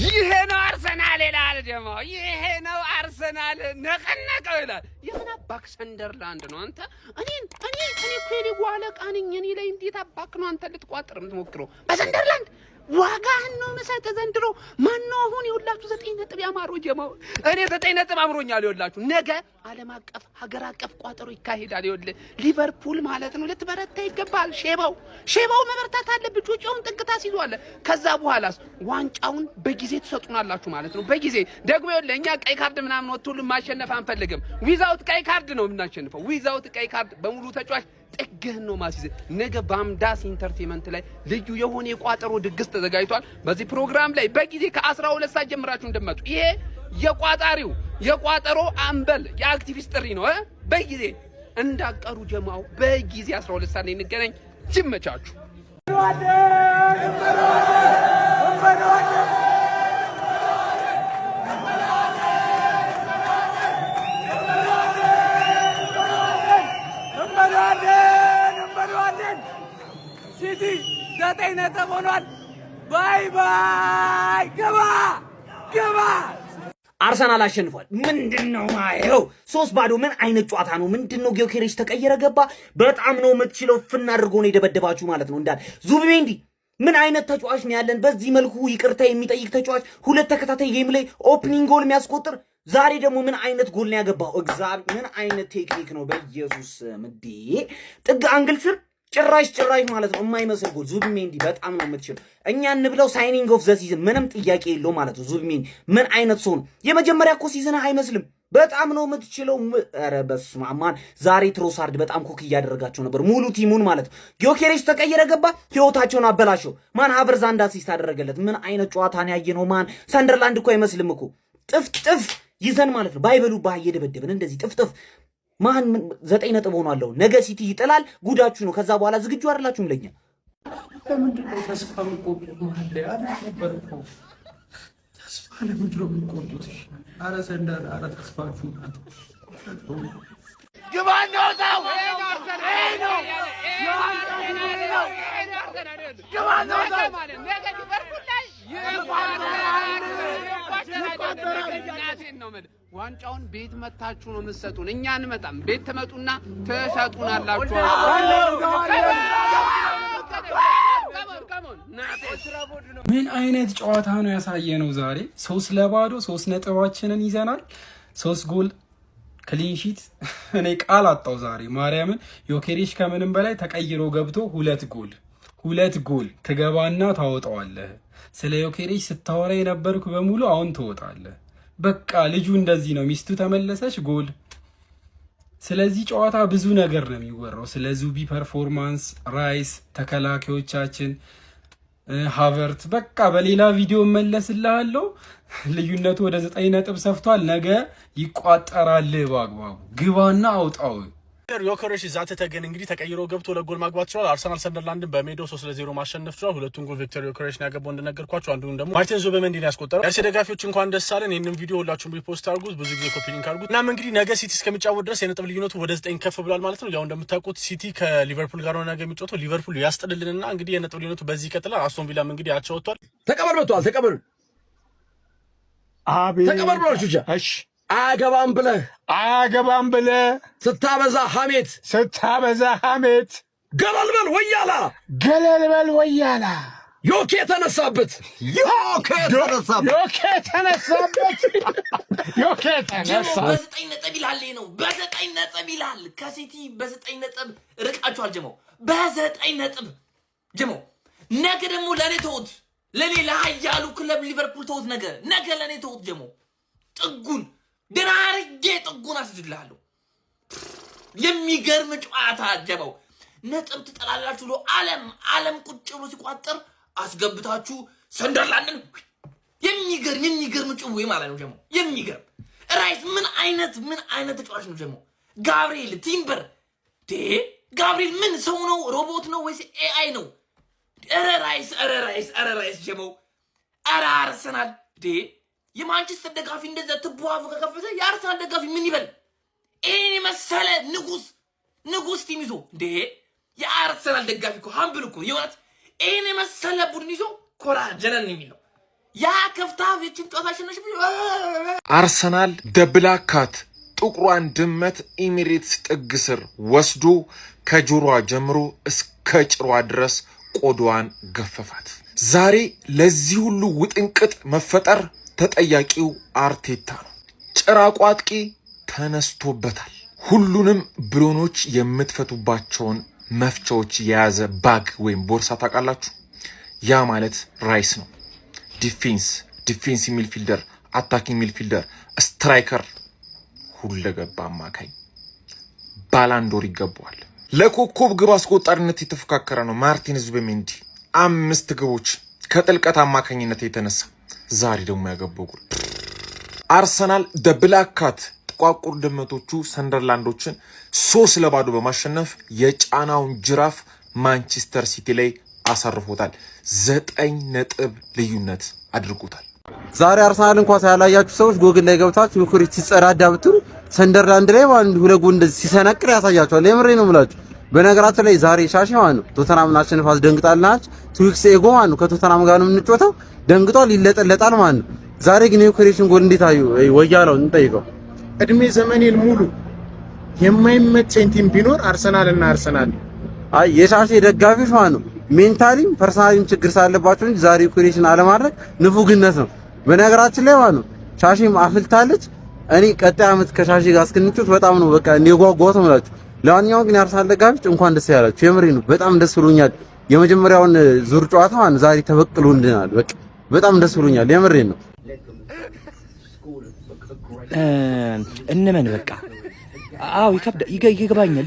ይሄ ነው አርሰናል ይላል ደግሞ ይሄ ነው አርሰናል ነቀነቀው ይላል። የምን አባክ ሰንደርላንድ ነው አንተ? እኔ እኮ የሊጉ አለቃ ነኝ። እኔ ላይ እንዴት አባክ ነው አንተ ልትቋጥር የምትሞክረው? በሰንደርላንድ ዋጋህን ነው የምሰጥህ ዘንድሮ። ማነው አሁን የወላችሁ 9 ነጥብ ያማረው ጀማው? እኔ 9 ነጥብ አምሮኛል። የወላችሁ ነገ ዓለም አቀፍ ሀገር አቀፍ ቋጠሮ ይካሄዳል። ይኸውልህ ሊቨርፑል ማለት ነው። ልትበረታ ይገባል። ሼባው መበርታት አለብህ። ጩጬውን ጥቅታ ሲዟል። ከዛ በኋላስ ዋንጫውን በጊዜ ትሰጡናላችሁ ማለት ነው። በጊዜ ደግሞ ይኸውልህ እኛ ቀይ ካርድ ምናምን ወጥቶልን ማሸነፍ አንፈልግም። ዊዛውት ቀይ ካርድ ነው የምናሸንፈው። ዊዛውት ቀይ ካርድ በሙሉ ተጫዋች ጥግህን ነው ማሲዝ። ነገ በአምዳስ ኢንተርቴይንመንት ላይ ልዩ የሆነ የቋጠሮ ድግስ ተዘጋጅቷል። በዚህ ፕሮግራም ላይ በጊዜ ከ12 ሰዓት ጀምራችሁ እንደመጡ ይሄ የቋጠሮ አምበል የአክቲቪስት ጥሪ ነው። በጊዜ እንዳቀሩ ጀማው በጊዜ 12 ሰዓት ላይ እንገናኝ። ይመቻችሁ። ሲቲ 9 ነጥብ ሆኗል። ባይ ባይ ገባ አርሰናል አሸንፏል። ምንድነው ማየው? 3-0 ምን አይነት ጨዋታ ነው? ምንድነው ጊዮኬሬሽ ተቀየረ ገባ። በጣም ነው የምትችለው። ፍና አድርጎ ነው የደበደባችሁ ማለት ነው። እንዳል ዙቢሜንዲ ምን አይነት ተጫዋች ነው ያለን? በዚህ መልኩ ይቅርታ የሚጠይቅ ተጫዋች፣ 2 ተከታታይ ጌም ላይ ኦፕኒንግ ጎል የሚያስቆጥር፣ ዛሬ ደግሞ ምን አይነት ጎል ነው ያገባው? እግዚአብሔር ምን አይነት ቴክኒክ ነው! በኢየሱስ ምዲ ጥግ አንግል ስር ጭራሽ ማለት ነው የማይመስል ጎል። ዙቢሜንዲ በጣም ነው የምትችለው። እኛ እንብለው ሳይኒንግ ኦፍ ዘ ሲዝን ምንም ጥያቄ የለው ማለት ነው። ዙቢሜንዲ ምን አይነት ሰው ነው? የመጀመሪያ እኮ ሲዝን አይመስልም። በጣም ነው የምትችለው። ኧረ በስመ አብ ማን ዛሬ ትሮሳርድ በጣም ኮክ እያደረጋቸው ነበር ሙሉ ቲሙን ማለት ነው። ጊዮኬሬሽ ተቀየረ ገባ፣ ህይወታቸውን አበላሸው። ማን ሀቨርዝ አንድ አሲስት አደረገለት። ምን አይነት ጨዋታ ነው ያየነው? ማን ሰንደርላንድ እኮ አይመስልም እኮ ጥፍጥፍ ይዘን ማለት ነው። ባይበሉ ባህ እየደበደብን እንደዚህ ጥፍጥፍ ማን 9 ነጥብ ሆኗል። ነገ ሲቲ ይጥላል። ጉዳችሁ ነው። ከዛ በኋላ ዝግጁ አይደላችሁም ለኛ። ለምንድነው ተስፋ የምትቆርጡት? ማለት አይደለም ተስፋ ለምንድነው የምትቆርጡት? ኧረ ሰንደር ኧረ ተስፋችሁ ናት። ግባናው ታው ዋንጫውን ቤት መታችሁ ነው የምትሰጡን። እኛ አንመጣም። ቤት ትመጡና ትሰጡናላችሁ። ምን አይነት ጨዋታ ነው ያሳየነው ዛሬ? 3-0 3 ነጥባችንን ይዘናል። 3 ጎል ክሊን ሺት። እኔ ቃል አጣው ዛሬ ማርያምን። ጊዮኬሬሽ ከምንም በላይ ተቀይሮ ገብቶ 2 ጎል ትገባና ታወጣዋለህ። ስለ ጊዮኬሬሽ ስታወራ የነበርኩ በሙሉ አሁን ትወጣለህ። በቃ ልጁ እንደዚህ ነው። ሚስቱ ተመለሰች ጎል። ስለዚህ ጨዋታ ብዙ ነገር ነው የሚወራው። ስለ ዙቢ ፐርፎርማንስ፣ ራይስ፣ ተከላካዮቻችን፣ ሃቨርት በቃ በሌላ ቪዲዮ መለስልሃለሁ። ልዩነቱ ወደ 9 ነጥብ ሰፍቷል። ነገ ይቋጠራል። በአግባቡ ግባና አውጣው። ጊዮኬሬሽ ዛተ ተገን እንግዲህ ተቀይሮ ገብቶ ለጎል ማግባት ይችላል። አርሰናል ሰንደርላንድን በሜዳው 3-0 ማሸነፍ ይችላል። ሁለቱን ጎል ቪክቶር ጊዮኬሬሽ ነው ያገባው እንደነገርኳችሁ። አንዱን ደግሞ ማርቲን ዙቢሜንዲ ነው ያስቆጠረው። የአርሰናል ደጋፊዎች እንኳን ደስ አለን። ይሄንን ቪዲዮ ሁላችሁም ሪፖስት አድርጉት፣ ብዙ ጊዜ ኮፒ ሊንክ አድርጉት። እናም እንግዲህ ነገ ሲቲ እስከሚጫወት ድረስ የነጥብ ልዩነቱ ወደ 9 ከፍ ብሏል ማለት ነው። ያው እንደምታውቁት ሲቲ ከሊቨርፑል ጋር ነው ነገ የሚጫወተው። ሊቨርፑል ያስጥልልንና እንግዲህ የነጥብ ልዩነቱ በዚህ ይቀጥላል። አስቶን ቪላም እንግዲህ አቻ ወጥቷል። ተቀበል ብሏል። እሺ አያገባም ብለህ ስታበዛ ሐሜት ገለል በል ወያላ ዮኬ ተነሳበት። በ9 ነጥብ ይላል ነው። በ9 ነጥብ ይላል። ከሲቲ በ9 ነጥብ ርቃችኋል ጀመው። በ9 ነጥብ ጀመው። ነገ ደግሞ ለኔ ተውት፣ ለሌላ ኃያሉ ክለብ ሊቨርፑል ተውት። ነገ ለኔ ተውት ጀመው። ጥጉን ደናርጌ ጥጉን አስጅልሃለሁ። የሚገርም ጨዋታ ጀመው። ነጥብ ትጠላላችሁ ብሎ ዓለም ቁጭ ብሎ ሲቋጠር አስገብታችሁ ሰንደርላንድን የሚገርም ጭዌ ማለት ነው ጀመው። የሚገርም ራይስ ምን አይነት ተጫዋች ነው ጀመው። ጋብሪኤል ቲምበር ጋብሪኤል ምን ሰው ነው? ሮቦት ነው ወይስ ኤአይ ነው? ኧረ ራይስ ጀመው። ኧረ አርሰናል የማንቸስተር ደጋፊ እንደዛ ትቧፉ ከከፈተ የአርሰናል ደጋፊ ምን ይበል? ይሄን መሰለ ንጉስ ቲም ይዞ የአርሰናል ደጋፊ እኮ ሀምብል እኮ የእውነት ይሄን መሰለ ቡድን ይዞ ኮራ ጀነን የሚለው ያ ከፍታፍ የችን ጨዋታሽነሽ አርሰናል ደብላክ ካት ጥቁሯን ድመት ኤሚሬትስ ጥግ ስር ወስዶ ከጆሮዋ ጀምሮ እስከ ጭሯ ድረስ ቆዳዋን ገፈፋት። ዛሬ ለዚህ ሁሉ ውጥንቅጥ መፈጠር ተጠያቂው አርቴታ ነው። ጭራቁ አጥቂ ተነስቶበታል። ሁሉንም ብሎኖች የምትፈቱባቸውን መፍቻዎች የያዘ ባግ ወይም ቦርሳ ታውቃላችሁ? ያ ማለት ራይስ ነው። ዲፌንስ ሚድፊልደር፣ አታኪንግ ሚድፊልደር፣ ስትራይከር፣ ሁለገባ አማካኝ ባላንዶር ይገባዋል። ለኮከብ ግብ አስቆጣሪነት የተፎካከረ ነው ማርቲን ዙቢሜንዲ 5 ግቦች ከጥልቀት አማካኝነት የተነሳ ዛሬ ደግሞ ያገባው ጎል። አርሰናል ደብላክ ካት ጥቋቁር ድመቶቹ ሰንደርላንዶችን 3-0 በማሸነፍ የጫናውን ጅራፍ ማንቸስተር ሲቲ ላይ አሳርፎታል። 9 ነጥብ ልዩነት አድርጎታል። ዛሬ አርሰናል እንኳን ሳያላያችሁ ሰዎች ጎግል ላይ ገብታችሁ ዩክሬን ሲጸዳዳ ብትሉ ሰንደርላንድ ላይ ማለት ሁለት ጎል እንደዚህ ሲሰነቅር ያሳያችኋል። የምሬ ነው የምላችሁ። በነገራችን ላይ ዛሬ ሻሽ ማለት ነው ቶተናምን አሸንፋ አስደንግጣለች። ቱዊክስ ኤጎ ማለት ነው ከቶተናም ጋር ነው የምንጮተው፣ ደንግጧል፣ ይለጠለጣል ማለት ነው። ዛሬ ግን የዩክሬን ጎል እንዴት አዩ ወያለው እንጠይቀው። እድሜ ዘመኔን ሙሉ የማይመቸኝ ቲም ቢኖር አርሰናልና አርሰናል። አይ የሻሽ ደጋፊዎች ማለት ነው ሜንታሊም ፐርሰናሊም ችግር ሳለባቸው እንጂ ዛሬ ዩክሬን አለማድረግ ንፉግነት ነው። በነገራችን ላይ ማለት ነው ሻሽም አፍልታለች። እኔ ቀጣይ አመት ከሻሽ ጋር እስክንጮት በጣም ነው በቃ እንደጓጓው ተመላችሁ። ለማንኛውም ግን አርሰናል ደጋፊዎች እንኳን ደስ ያላችሁ። የምሬ ነው በጣም ደስ ብሎኛል። የመጀመሪያውን ዙር ጨዋታ ማለት ዛሬ ተበቅሎልናል። በቃ በጣም ደስ ብሎኛል። የምሬ ነው። እንመን በቃ አዎ ይከብዳል፣ ይገባኛል፣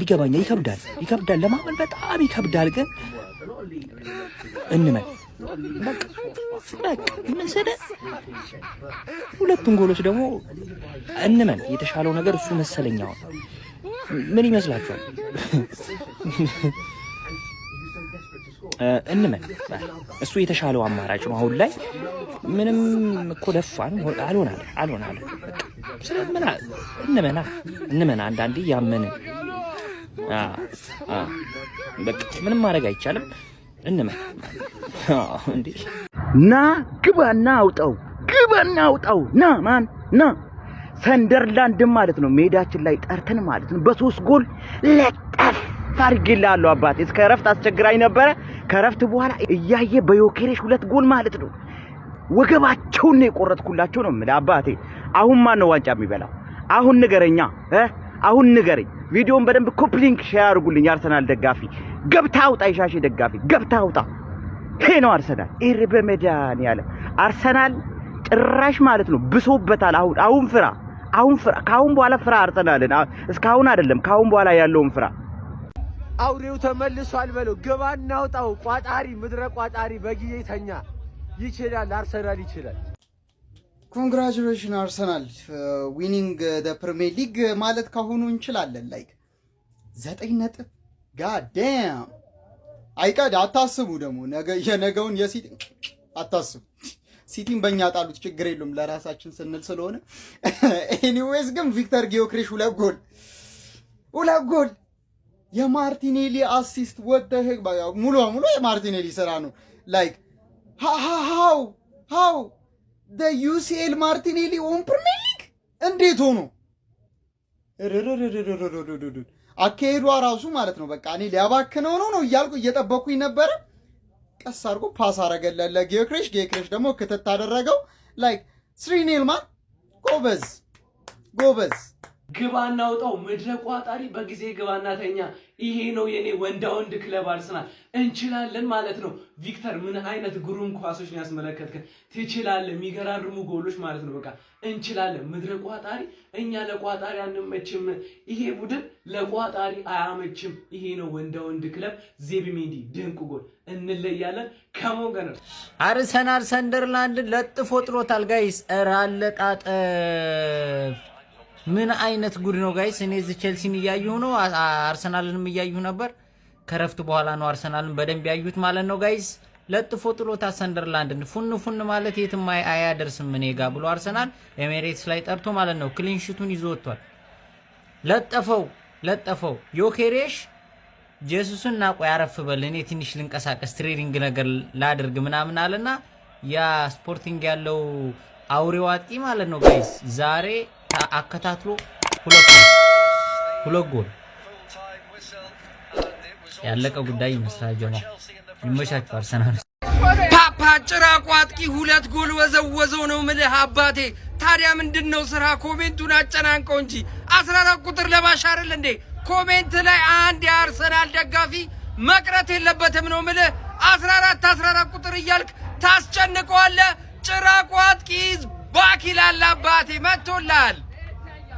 ይከብዳል፣ ለማመን በጣም ይከብዳል። ግን እንመን በቃ ምን ሰደ ሁለቱን ጎሎች ደግሞ እንመን የተሻለው ነገር እሱ መሰለኛው። ምን ይመስላችኋል? እንመን እሱ የተሻለው አማራጭ ነው አሁን ላይ። ምንም እኮ ለፋን አልሆናል በቃ ስለምን እንመና አንዳንዴ ያመንን በቃ ምንም ማድረግ አይቻልም። እንመን እንዴ ና ግባና አውጣው ና ማን ና ሰንደርላንድ ማለት ነው ሜዳችን ላይ ጠርተን ማለት ነው በ3 ጎል ለጠፍ አድርጌልሃለሁ አባቴ። እስከ ረፍት አስቸግራኝ ነበረ። ከረፍት በኋላ እያየ በዮኬሬሽ 2 ጎል ማለት ነው ወገባቸውን ነው የቆረጥኩላቸው ነው የምልህ አባቴ። አሁን ማን ነው ዋንጫ የሚበላው? አሁን ንገረኛ አሁን ንገረኝ። ቪዲዮን በደንብ ኮፕሊንክ ሼር አድርጉልኝ። አርሰናል ደጋፊ ገብታ አውጣ፣ የሻሽ ደጋፊ ገብታ አውጣ። ይሄ ነው አርሰናል። ኢርበመዳን ያለ አርሰናል ጭራሽ ማለት ነው ብሶበታል። አሁን ፍራ። ካሁን በኋላ ፍራ አርሰናልን። እስካሁን አይደለም ካሁን በኋላ ያለውን ፍራ። አውሬው ተመልሷል በለው። ግባና አውጣው። ቋጣሪ ምድረ ቋጣሪ በጊዜ ተኛ። ይችላል፣ አርሰናል ይችላል። ኮንግራቹሌሽን አርሰናል ዊኒንግ ዘ ፕሪሚየር ሊግ ማለት ካሁኑ እንችላለን። ላይክ 9 ነጥብ ጋዳም አይቀድ አታስቡ። ደግሞ ነገ የነገውን የሲቲ አታስቡ። ሲቲን በእኛ ጣሉት ችግር የለውም ለራሳችን ስንል ስለሆነ። ኤኒዌይስ ግን ቪክተር ጊዮክሬሽ 2 ጎል የማርቲኔሊ አሲስት ወደህ ሙሉ በሙሉ የማርቲኔሊ ስራ ነው። ላይክ ሃው the UCL ማርቲኔሊ ኦን ፕሪሚየር ሊግ እንዴት ሆኖ አካሄዷ ራሱ ማለት ነው። በቃ እኔ ሊያባክነው ነው እያልኩ እየጠበኩኝ ነበረ። ቀስ አድርጎ ፓስ አረገለት ለጊዮክሬሽ። ጊዮክሬሽ ደግሞ ክትት አደረገው። ላይክ 3-0 ማን ጎበዝ ግባና አውጣው ምድረ ቋጣሪ በጊዜ ግባና ተኛ። ይሄ ነው የኔ ወንዳ ወንድ ክለብ አርሰናል። እንችላለን ማለት ነው። ቪክተር ምን አይነት ግሩም ኳሶች ነው ያስመለከትከን። ትችላለህ፣ የሚገራርሙ ጎሎች ማለት ነው። በቃ እንችላለን። ምድረ ቋጣሪ እኛ ለቋጣሪ አንመችም። ይሄ ቡድን ለቋጣሪ አያመችም። ይሄ ነው ወንዳ ወንድ ክለብ። ዙቢሜንዲ ድንቅ ጎል። እንለያለን። ከሞገን አርሰናል ሰንደርላንድን ለጥፎ ጥሎታል ጋይስ። አለጣጠፍ ምን አይነት ጉድ ነው ጋይስ። እኔ እዚህ ቼልሲን እያየሁ ነው፣ አርሰናልንም እያየሁ ነበር። ከረፍት በኋላ ነው አርሰናልን በደንብ ያዩት ማለት ነው ጋይስ። ለጥፎ ጥሎታል ሰንደርላንድን። ፉን ማለት የትም አያደርስም እኔ ጋር ብሎ አርሰናል ኤሚሬትስ ላይ ጠርቶ ማለት ነው ክሊን ሺቱን ይዞ ወጥቷል። ለጠፈው ዮኬሬሽ ጄሱስን ናቆ ያረፍ በል እኔ ትንሽ ልንቀሳቀስ ትሬኒንግ ነገር ላድርግ ምናምን አለና ያ ስፖርቲንግ ያለው አውሬው አጥቂ ማለት ነው ጋይስ ዛሬ አከታትሎ ሁለት ጎል ያለቀ ጉዳይ ይመስላል ጀማ ይመሻችሁ አርሰናል ፓፓ ጭራቁ አጥቂ 2 ጎል ወዘወዘው ነው ምልህ አባቴ ታዲያ ምንድነው ስራ ኮሜንቱን አጨናንቀው እንጂ 14 ቁጥር ለባሽ አይደል እንዴ ኮሜንት ላይ አንድ የአርሰናል ደጋፊ መቅረት የለበትም ነው ምልህ 14 ቁጥር እያልክ ታስጨንቀዋለህ ጭራቁ አጥቂ ባክ ይላል አባቴ መጥቶላል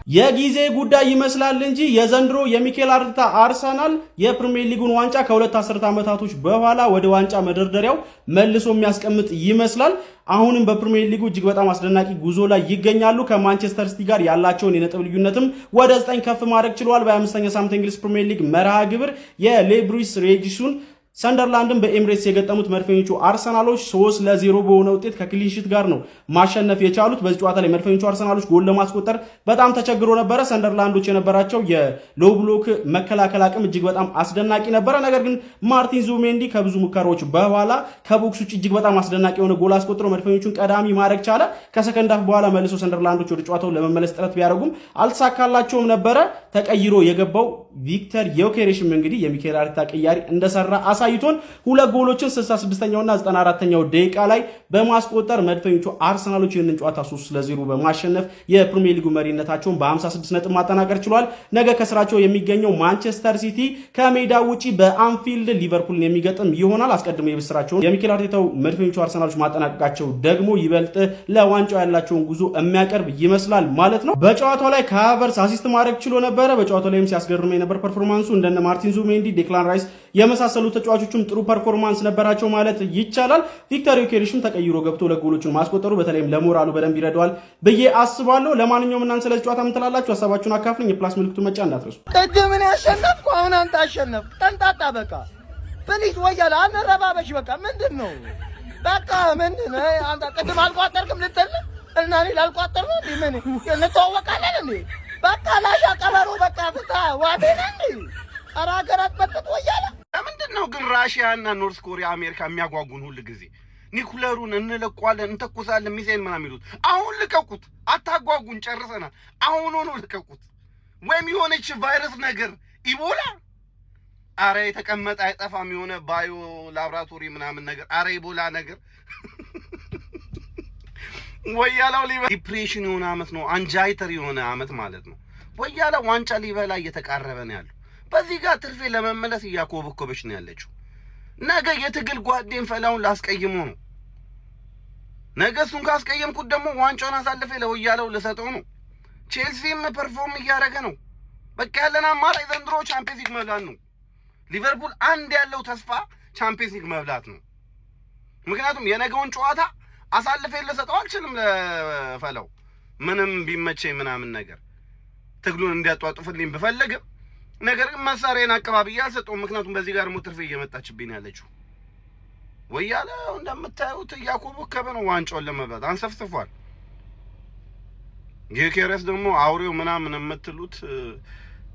የጊዜ ጉዳይ ይመስላል እንጂ የዘንድሮ የሚኬል አርቴታ አርሰናል የፕሪሚየር ሊጉን ዋንጫ ከሁለት አስርተ ዓመታቶች በኋላ ወደ ዋንጫ መደርደሪያው መልሶ የሚያስቀምጥ ይመስላል። አሁንም በፕሪሚየር ሊጉ እጅግ በጣም አስደናቂ ጉዞ ላይ ይገኛሉ። ከማንቸስተር ሲቲ ጋር ያላቸውን የነጥብ ልዩነትም ወደ 9 ከፍ ማድረግ ችሏል። በ25ኛ ሳምንት እንግሊዝ ፕሪሚየር ሊግ መርሃ ግብር የሌብሩስ ሬጂሱን ሰንደርላንድን በኤምሬትስ የገጠሙት መድፈኞቹ አርሰናሎች 3-0 በሆነ ውጤት ከክሊንሺት ጋር ነው ማሸነፍ የቻሉት። በዚህ ጨዋታ ላይ መድፈኞቹ አርሰናሎች ጎል ለማስቆጠር በጣም ተቸግሮ ነበረ። ሰንደርላንዶች የነበራቸው የሎው ብሎክ መከላከል አቅም እጅግ በጣም አስደናቂ ነበረ። ነገር ግን ማርቲን ዙቢሜንዲ ከብዙ ሙከራዎች በኋላ ከቦክስ ውጭ እጅግ በጣም አስደናቂ የሆነ ጎል አስቆጥሮ መድፈኞቹን ቀዳሚ ማድረግ ቻለ። ከሰከንድ ሃፍ በኋላ መልሶ ሰንደርላንዶች ወደ ጨዋታው ለመመለስ ጥረት ቢያደርጉም አልተሳካላቸውም ነበረ። ተቀይሮ የገባው ቪክተር ዮኬሬሽም እንግዲህ የሚኬል አርቴታ ቅያሪ እንደሰራ አሳይቶን 2 ጎሎችን 66ኛውና 94ኛው ደቂቃ ላይ በማስቆጠር መድፈኞቹ አርሰናሎች ይህንን ጨዋታ 3-0 በማሸነፍ የፕሪሚየር ሊጉ መሪነታቸውን በ56 ነጥብ ማጠናቀር ችሏል። ነገ ከስራቸው የሚገኘው ማንቸስተር ሲቲ ከሜዳ ውጪ በአንፊልድ ሊቨርፑልን የሚገጥም ይሆናል። አስቀድሞ የብስራቸውን የሚኬል አርቴታው መድፈኞቹ አርሰናሎች ማጠናቀቃቸው ደግሞ ይበልጥ ለዋንጫው ያላቸውን ጉዞ የሚያቀርብ ይመስላል ማለት ነው። በጨዋታው ላይ ከሃቨርስ አሲስት ማድረግ ችሎ ነበረ። በጨዋታው ላይም ሲያስገርም የነበር ፐርፎርማንሱ እንደነ ማርቲን ዙቢሜንዲ፣ ዴክላን ራይስ የመሳሰሉ ተጫዋቾችም ጥሩ ፐርፎርማንስ ነበራቸው ማለት ይቻላል። ቪክተር ዮኬሬሽም ተቀይሮ ገብቶ ለጎሎቹን ማስቆጠሩ በተለይም ለሞራሉ በደንብ ይረዳዋል ብዬ አስባለሁ። ለማንኛውም እናንተ ስለዚህ ጨዋታ ምን ትላላችሁ? ሀሳባችሁን አካፍሉኝ። የፕላስ ምልክቱን መጫን እንዳትረሱ። ቅድምን ያሸነፍኩ አሁን አንተ አሸነፍክ። ጠንጣጣ በቃ ፕሊዝ ወያላ አንረባበሽ በቃ ምንድነው? በቃ ምንድነው? አንተ ቅድም አልቋጠርክም ልትል እና እኔ ላልቋጠር ነው እንዴ? ምን እንተዋወቃለን እንዴ? በቃ ላሻ ቀበሮ በቃ ፍታ ዋቴና እንዴ? ኧረ ሀገራት በጥጥ ወያላ ለምንድነው ግን ራሽያና ኖርዝ ኮሪያ አሜሪካ የሚያጓጉን ሁሉ ጊዜ ኒኩለሩን እንለቋለን እንተኩሳለን ሚሳኤል ምናምን የሚሉት? አሁን ልቀቁት፣ አታጓጉን፣ ጨርሰናል። አሁን ሆኖ ልቀቁት። ወይም የሆነች ቫይረስ ነገር ኢቦላ፣ አረ የተቀመጠ አይጠፋም የሆነ ባዮ ላብራቶሪ ምናምን ነገር፣ አረ ኢቦላ ነገር ወያላው ዲፕሬሽን የሆነ አመት ነው፣ አንጃይተር የሆነ አመት ማለት ነው። ወያላ ዋንጫ ሊበላ እየተቃረበ ነው ያለው። በዚህ ጋር ትርፌ ለመመለስ እያኮበኮበች ነው ያለችው። ነገ የትግል ጓዴን ፈላውን ላስቀይሙ ነው። ነገ እሱን ካስቀየምኩት ደግሞ ዋንጫውን አሳልፌ ለወያላው ልሰጠው ነው። ቼልሲም ፐርፎርም እያደረገ ነው። በቃ ያለን አማራጭ ዘንድሮ ቻምፒየንስ ሊግ መብላት ነው። ሊቨርፑል አንድ ያለው ተስፋ ቻምፒየንስ ሊግ መብላት ነው። ምክንያቱም የነገውን ጨዋታ አሳልፌ ልሰጠው አልችልም ለፈላው ምንም ቢመቸኝ ምናምን ነገር ትግሉን እንዲያጧጡፍልኝ ብፈልግም ነገር ግን መሳሪያን አቀባብዬ አልሰጠውም። ምክንያቱም በዚህ ጋር ሞትርፌ እየመጣችብኝ ያለችው ወያላ እንደምታዩት እያኮበከበ ነው ዋንጫውን ለመብላት አንሰፍስፏል። ጊዮኬሬስ ደግሞ አውሬው ምናምን የምትሉት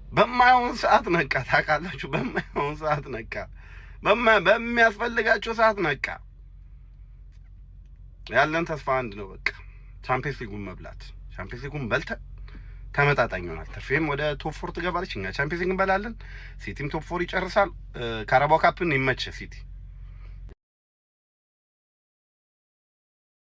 በማይሆን ሰዓት ነቃ። ታውቃላችሁ፣ በማይሆን ሰዓት ነቃ፣ በሚያስፈልጋቸው ሰዓት ነቃ። ያለን ተስፋ አንድ ነው፣ በቃ ቻምፒየንስ ሊጉን መብላት። ቻምፒየንስ ሊጉን በልተን ተመጣጣኝ ይሆናል። ትርፌም ወደ ቶፕ 4 ትገባለች። እኛ ቻምፒየንስ ሊግ እንበላለን። ሲቲም ቶፕ 4 ይጨርሳል። ካራባኦ ካፕን ይመች ሲቲ